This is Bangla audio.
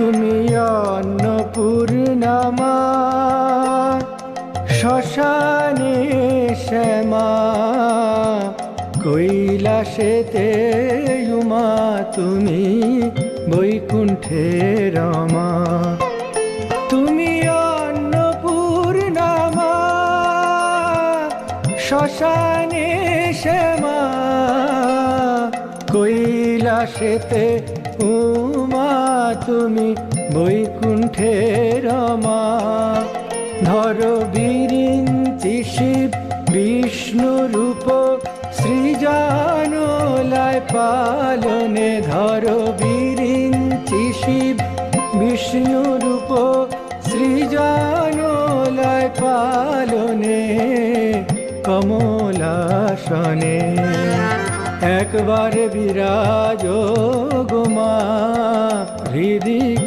তুমি অন্নপূর্ণামা শ্মশানে শ্যামা, কৈলাসেতে উমা তুমি বৈকুণ্ঠে রমা। তুমি অন্নপূর্ণামা শ্মশানে শ্যামা, কৈলাসেতে উমা তুমি বৈকুণ্ঠে রমা। ধর বিরিঞ্চি শিব বিষ্ণু রূপ সৃজনলয় পালনে, ধর বিরিঞ্চি শিব বিষ্ণু রূপ সৃজনলয় পালনে, কমলাসনে একবার বিরাজ গো মা হৃদি।